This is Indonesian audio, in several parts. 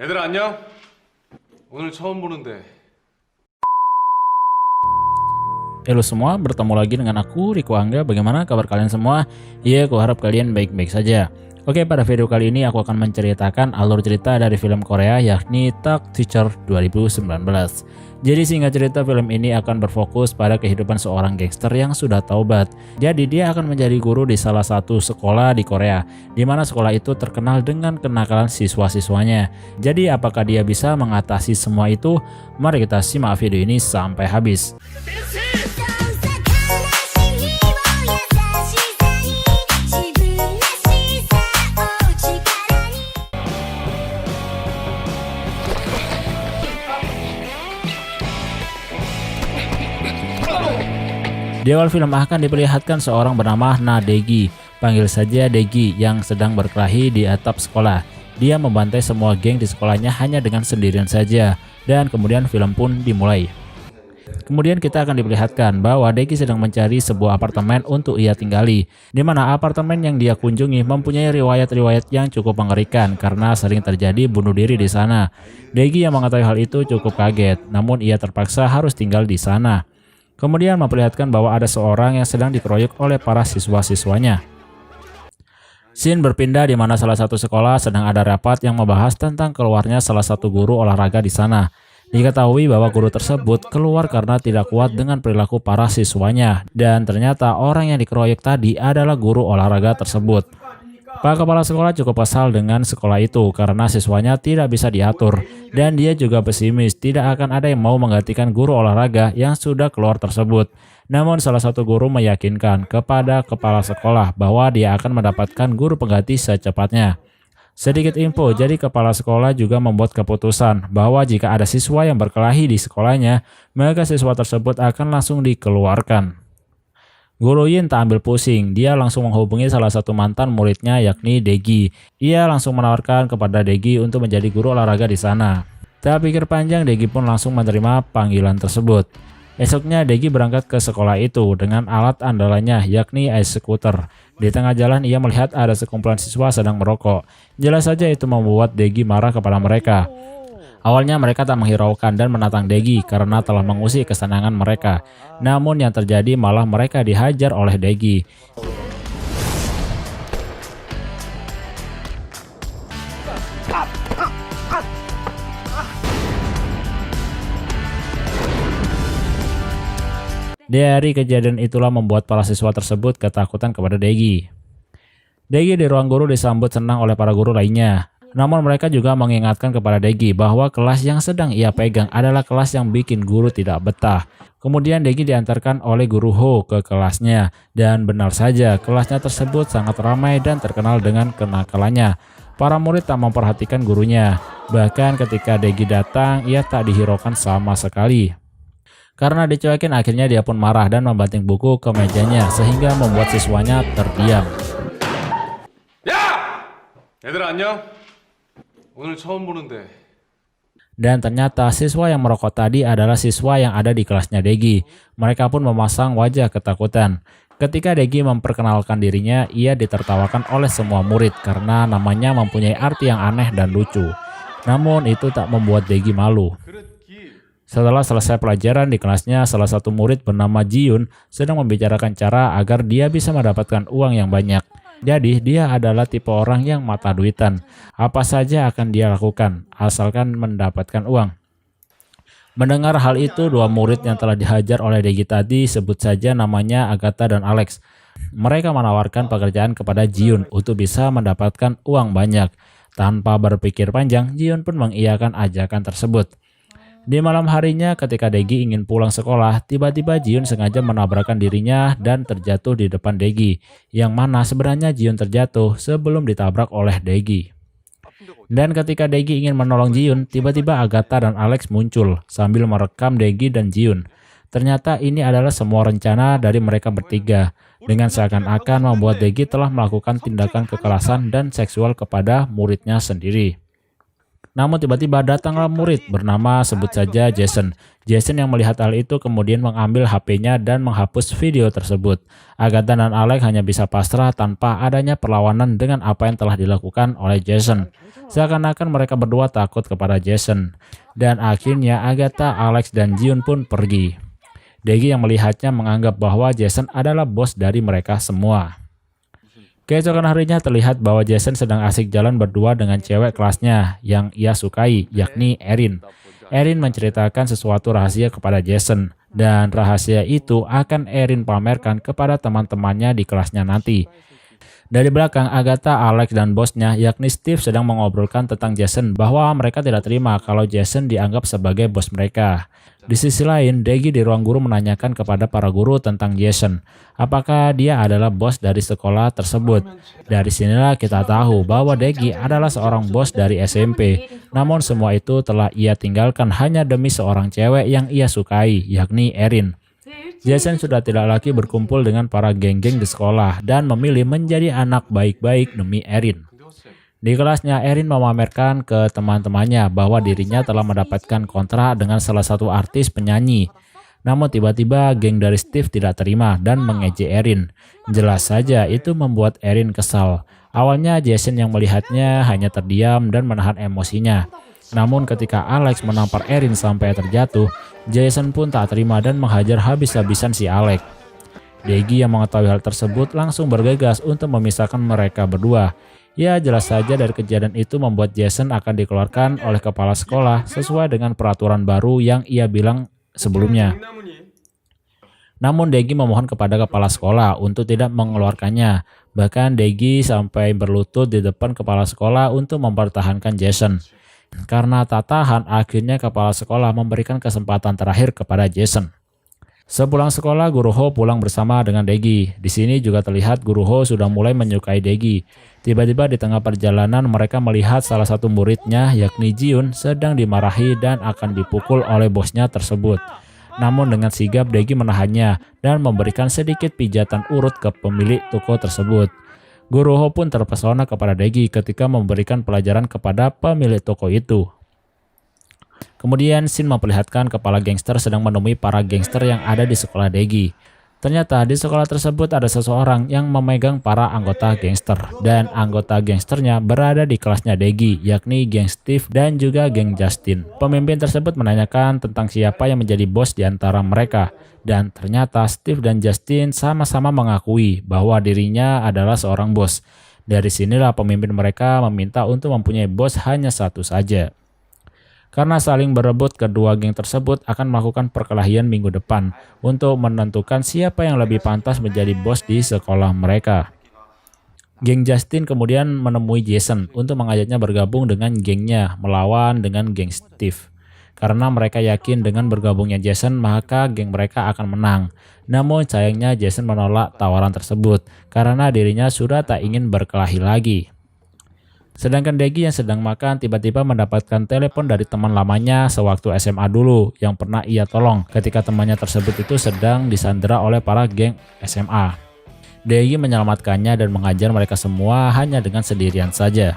얘들아 안녕? 오늘 처음 보는데. Halo semua, bertemu lagi dengan aku, Riko Angga. Bagaimana kabar kalian semua? Iya, aku harap kalian baik-baik saja. Oke, pada video kali ini aku akan menceritakan alur cerita dari film Korea yakni Tag Teacher 2019. Jadi singkat cerita, film ini akan berfokus pada kehidupan seorang gangster yang sudah taubat. Jadi dia akan menjadi guru di salah satu sekolah di Korea, di mana sekolah itu terkenal dengan kenakalan siswa-siswanya. Jadi apakah dia bisa mengatasi semua itu? Mari kita simak video ini sampai habis. Di awal film akan diperlihatkan seorang bernama Nadegi, panggil saja Degi, yang sedang berkelahi di atap sekolah. Dia membantai semua geng di sekolahnya hanya dengan sendirian saja, dan kemudian film pun dimulai. Kemudian kita akan diperlihatkan bahwa Degi sedang mencari sebuah apartemen untuk ia tinggali, di mana apartemen yang dia kunjungi mempunyai riwayat-riwayat yang cukup mengerikan karena sering terjadi bunuh diri di sana. Degi yang mengetahui hal itu cukup kaget, namun ia terpaksa harus tinggal di sana. Kemudian memperlihatkan bahwa ada seorang yang sedang dikeroyok oleh para siswa-siswanya. Scene berpindah di mana salah satu sekolah sedang ada rapat yang membahas tentang keluarnya salah satu guru olahraga di sana. Diketahui bahwa guru tersebut keluar karena tidak kuat dengan perilaku para siswanya, dan ternyata orang yang dikeroyok tadi adalah guru olahraga tersebut. Pak Kepala Sekolah cukup kesal dengan sekolah itu karena siswanya tidak bisa diatur, dan dia juga pesimis tidak akan ada yang mau menggantikan guru olahraga yang sudah keluar tersebut. Namun salah satu guru meyakinkan kepada kepala sekolah bahwa dia akan mendapatkan guru pengganti secepatnya. Sedikit info, jadi kepala sekolah juga membuat keputusan bahwa jika ada siswa yang berkelahi di sekolahnya, maka siswa tersebut akan langsung dikeluarkan. Guru Yin tak ambil pusing, dia langsung menghubungi salah satu mantan muridnya yakni Degi. Ia langsung menawarkan kepada Degi untuk menjadi guru olahraga di sana. Tak pikir panjang, Degi pun langsung menerima panggilan tersebut. Esoknya Degi berangkat ke sekolah itu dengan alat andalannya yakni ice scooter. Di tengah jalan ia melihat ada sekumpulan siswa sedang merokok. Jelas saja itu membuat Degi marah kepada mereka. Awalnya mereka tak menghiraukan dan menantang Degi karena telah mengusik kesenangan mereka. Namun yang terjadi malah mereka dihajar oleh Degi. Dari kejadian itulah membuat para siswa tersebut ketakutan kepada Degi. Degi di ruang guru disambut senang oleh para guru lainnya. Namun mereka juga mengingatkan kepada Degi bahwa kelas yang sedang ia pegang adalah kelas yang bikin guru tidak betah. Kemudian Degi diantarkan oleh guru Ho ke kelasnya, dan benar saja kelasnya tersebut sangat ramai dan terkenal dengan kenakalannya. Para murid tak memperhatikan gurunya, bahkan ketika Degi datang ia tak dihiraukan sama sekali. Karena dicuekin, akhirnya dia pun marah dan membanting buku ke mejanya sehingga membuat siswanya terdiam. 야! 얘들아 안녕? 오늘 처음 보는데. Dan ternyata siswa yang merokok tadi adalah siswa yang ada di kelasnya Degi. Mereka pun memasang wajah ketakutan. Ketika Degi memperkenalkan dirinya, ia ditertawakan oleh semua murid karena namanya mempunyai arti yang aneh dan lucu. Namun itu tak membuat Degi malu. Setelah selesai pelajaran di kelasnya, salah satu murid bernama Jiun sedang membicarakan cara agar dia bisa mendapatkan uang yang banyak. Jadi dia adalah tipe orang yang mata duitan. Apa saja akan dia lakukan asalkan mendapatkan uang. Mendengar hal itu, dua murid yang telah dihajar oleh Degi tadi, sebut saja namanya Agatha dan Alex. Mereka menawarkan pekerjaan kepada Jiun untuk bisa mendapatkan uang banyak. Tanpa berpikir panjang, Jiun pun mengiyakan ajakan tersebut. Di malam harinya ketika Degi ingin pulang sekolah, tiba-tiba Jiun sengaja menabrakkan dirinya dan terjatuh di depan Degi, yang mana sebenarnya Jiun terjatuh sebelum ditabrak oleh Degi. Dan ketika Degi ingin menolong Jiun, tiba-tiba Agatha dan Alex muncul sambil merekam Degi dan Jiun. Ternyata ini adalah semua rencana dari mereka bertiga, dengan seakan-akan membuat Degi telah melakukan tindakan kekerasan dan seksual kepada muridnya sendiri. Namun tiba-tiba datanglah murid bernama sebut saja Jason. Jason yang melihat hal itu kemudian mengambil HP-nya dan menghapus video tersebut. Agatha dan Alex hanya bisa pasrah tanpa adanya perlawanan dengan apa yang telah dilakukan oleh Jason. Seakan-akan mereka berdua takut kepada Jason. Dan akhirnya Agatha, Alex, dan Jiun pun pergi. Daegi yang melihatnya menganggap bahwa Jason adalah bos dari mereka semua. Keesokan harinya terlihat bahwa Jason sedang asik jalan berdua dengan cewek kelasnya yang ia sukai, yakni Erin. Erin menceritakan sesuatu rahasia kepada Jason, dan rahasia itu akan Erin pamerkan kepada teman-temannya di kelasnya nanti. Dari belakang, Agatha, Alex, dan bosnya yakni Steve sedang mengobrolkan tentang Jason bahwa mereka tidak terima kalau Jason dianggap sebagai bos mereka. Di sisi lain, Daegi di ruang guru menanyakan kepada para guru tentang Jason, apakah dia adalah bos dari sekolah tersebut. Dari sinilah kita tahu bahwa Daegi adalah seorang bos dari SMP. Namun semua itu telah ia tinggalkan hanya demi seorang cewek yang ia sukai, yakni Erin. Jason sudah tidak lagi berkumpul dengan para geng-geng di sekolah dan memilih menjadi anak baik-baik demi Erin. Di kelasnya, Erin memamerkan ke teman-temannya bahwa dirinya telah mendapatkan kontrak dengan salah satu artis penyanyi. Namun tiba-tiba geng dari Steve tidak terima dan mengejek Erin. Jelas saja itu membuat Erin kesal. Awalnya Jason yang melihatnya hanya terdiam dan menahan emosinya. Namun ketika Alex menampar Erin sampai terjatuh, Jason pun tak terima dan menghajar habis-habisan si Alex. Daegi yang mengetahui hal tersebut langsung bergegas untuk memisahkan mereka berdua. Ya, jelas saja dari kejadian itu membuat Jason akan dikeluarkan oleh kepala sekolah sesuai dengan peraturan baru yang ia bilang sebelumnya. Namun Daegi memohon kepada kepala sekolah untuk tidak mengeluarkannya. Bahkan Daegi sampai berlutut di depan kepala sekolah untuk mempertahankan Jason. Karena tak tahan, akhirnya kepala sekolah memberikan kesempatan terakhir kepada Jason. Sepulang sekolah, Guru Ho pulang bersama dengan Daegi. Di sini juga terlihat Guru Ho sudah mulai menyukai Daegi. Tiba-tiba di tengah perjalanan mereka melihat salah satu muridnya yakni Jiun sedang dimarahi dan akan dipukul oleh bosnya tersebut. Namun dengan sigap Daegi menahannya dan memberikan sedikit pijatan urut ke pemilik toko tersebut. Guru Ho pun terpesona kepada Daegi ketika memberikan pelajaran kepada pemilik toko itu. Kemudian scene memperlihatkan kepala gangster sedang menemui para gangster yang ada di sekolah Daegi. Ternyata di sekolah tersebut ada seseorang yang memegang para anggota gangster. Dan anggota gangsternya berada di kelasnya Daegi, yakni geng Steve dan juga geng Justin. Pemimpin tersebut menanyakan tentang siapa yang menjadi bos di antara mereka. Dan ternyata Steve dan Justin sama-sama mengakui bahwa dirinya adalah seorang bos. Dari sinilah pemimpin mereka meminta untuk mempunyai bos hanya satu saja. Karena saling berebut, kedua geng tersebut akan melakukan perkelahian minggu depan untuk menentukan siapa yang lebih pantas menjadi bos di sekolah mereka. Geng Justin kemudian menemui Jason untuk mengajaknya bergabung dengan gengnya melawan dengan geng Steve. Karena mereka yakin dengan bergabungnya Jason maka geng mereka akan menang. Namun sayangnya Jason menolak tawaran tersebut karena dirinya sudah tak ingin berkelahi lagi. Sedangkan Daegi yang sedang makan tiba-tiba mendapatkan telepon dari teman lamanya sewaktu SMA dulu yang pernah ia tolong ketika temannya tersebut itu sedang disandera oleh para geng SMA. Daegi menyelamatkannya dan mengajar mereka semua hanya dengan sendirian saja.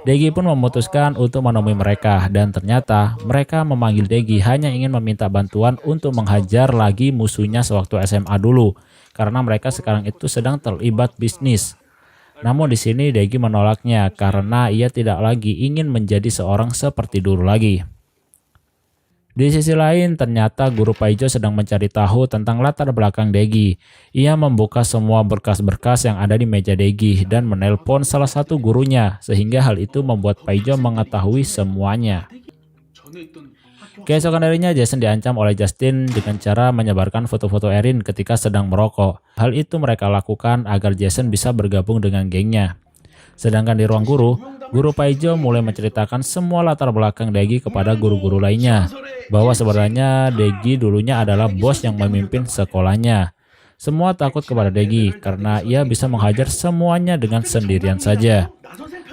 Daegi pun memutuskan untuk menemui mereka dan ternyata mereka memanggil Daegi hanya ingin meminta bantuan untuk menghajar lagi musuhnya sewaktu SMA dulu karena mereka sekarang itu sedang terlibat bisnis. Namun di sini Daegi menolaknya karena ia tidak lagi ingin menjadi seorang seperti dulu lagi. Di sisi lain, ternyata Guru Paijo sedang mencari tahu tentang latar belakang Daegi. Ia membuka semua berkas-berkas yang ada di meja Daegi dan menelpon salah satu gurunya, sehingga hal itu membuat Paijo mengetahui semuanya. Keesokan harinya, Jason diancam oleh Justin dengan cara menyebarkan foto-foto Erin ketika sedang merokok. Hal itu mereka lakukan agar Jason bisa bergabung dengan gengnya. Sedangkan di ruang guru, Guru Paijo mulai menceritakan semua latar belakang Daegi kepada guru-guru lainnya. Bahwa sebenarnya Daegi dulunya adalah bos yang memimpin sekolahnya. Semua takut kepada Daegi karena ia bisa menghajar semuanya dengan sendirian saja.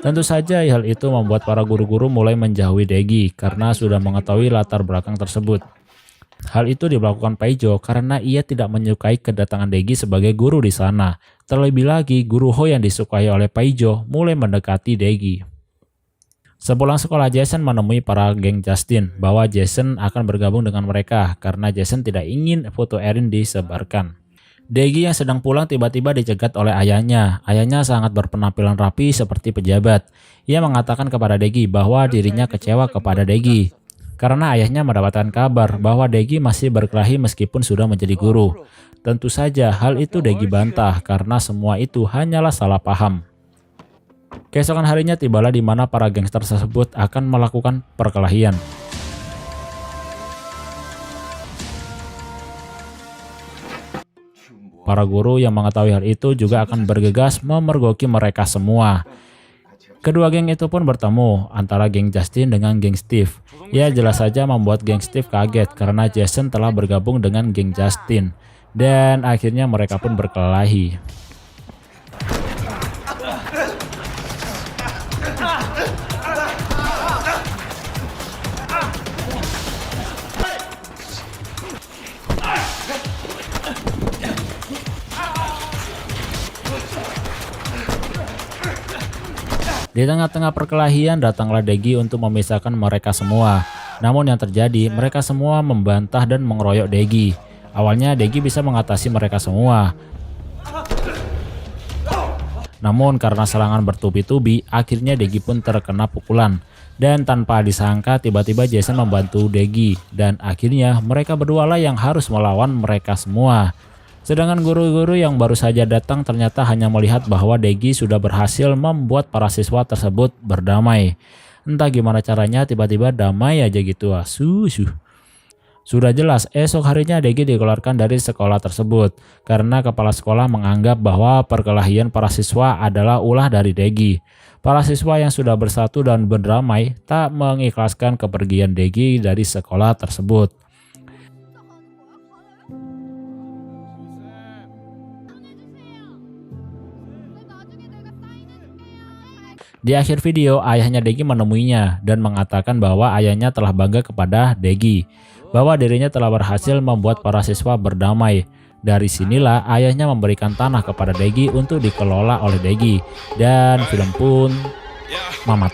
Tentu saja hal itu membuat para guru-guru mulai menjauhi Degi karena sudah mengetahui latar belakang tersebut. Hal itu dilakukan Paijo karena ia tidak menyukai kedatangan Degi sebagai guru di sana. Terlebih lagi, guru Ho yang disukai oleh Paijo mulai mendekati Degi. Sepulang sekolah, Jason menemui para geng Justin bahwa Jason akan bergabung dengan mereka karena Jason tidak ingin foto Erin disebarkan. Degi yang sedang pulang tiba-tiba dicegat oleh ayahnya. Ayahnya sangat berpenampilan rapi seperti pejabat. Ia mengatakan kepada Degi bahwa dirinya kecewa kepada Degi karena ayahnya mendapatkan kabar bahwa Degi masih berkelahi meskipun sudah menjadi guru. Tentu saja hal itu Degi bantah karena semua itu hanyalah salah paham. Keesokan harinya tibalah di mana para gangster tersebut akan melakukan perkelahian. Para guru yang mengetahui hal itu juga akan bergegas memergoki mereka semua. Kedua geng itu pun bertemu antara geng Justin dengan geng Steve. Ya jelas saja membuat geng Steve kaget karena Jason telah bergabung dengan geng Justin. Dan akhirnya mereka pun berkelahi. Di tengah-tengah perkelahian datanglah Degi untuk memisahkan mereka semua. Namun yang terjadi, mereka semua membantah dan mengeroyok Degi. Awalnya Degi bisa mengatasi mereka semua. Namun karena serangan bertubi-tubi, akhirnya Degi pun terkena pukulan. Dan tanpa disangka tiba-tiba Jason membantu Degi. Dan akhirnya mereka berdualah yang harus melawan mereka semua. Sedangkan guru-guru yang baru saja datang ternyata hanya melihat bahwa Degi sudah berhasil membuat para siswa tersebut berdamai. Entah gimana caranya tiba-tiba damai aja gitu. Sudah jelas esok harinya Degi dikeluarkan dari sekolah tersebut karena kepala sekolah menganggap bahwa perkelahian para siswa adalah ulah dari Degi. Para siswa yang sudah bersatu dan berdamai tak mengikhlaskan kepergian Degi dari sekolah tersebut. Di akhir video, ayahnya Degi menemuinya dan mengatakan bahwa ayahnya telah bangga kepada Degi, bahwa dirinya telah berhasil membuat para siswa berdamai. Dari sinilah ayahnya memberikan tanah kepada Degi untuk dikelola oleh Degi, dan film pun mamat.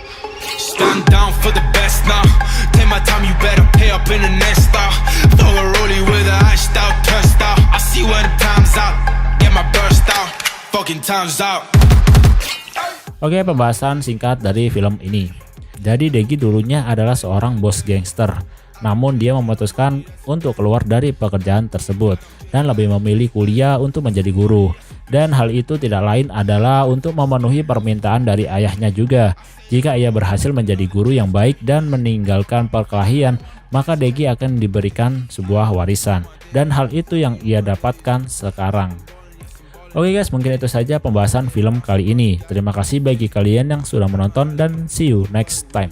Oke, pembahasan singkat dari film ini. Jadi Degi dulunya adalah seorang bos gangster, namun dia memutuskan untuk keluar dari pekerjaan tersebut dan lebih memilih kuliah untuk menjadi guru. Dan hal itu tidak lain adalah untuk memenuhi permintaan dari ayahnya juga. Jika ia berhasil menjadi guru yang baik dan meninggalkan perkelahian, maka Degi akan diberikan sebuah warisan. Dan hal itu yang ia dapatkan sekarang. Oke guys, mungkin itu saja pembahasan film kali ini. Terima kasih bagi kalian yang sudah menonton dan see you next time.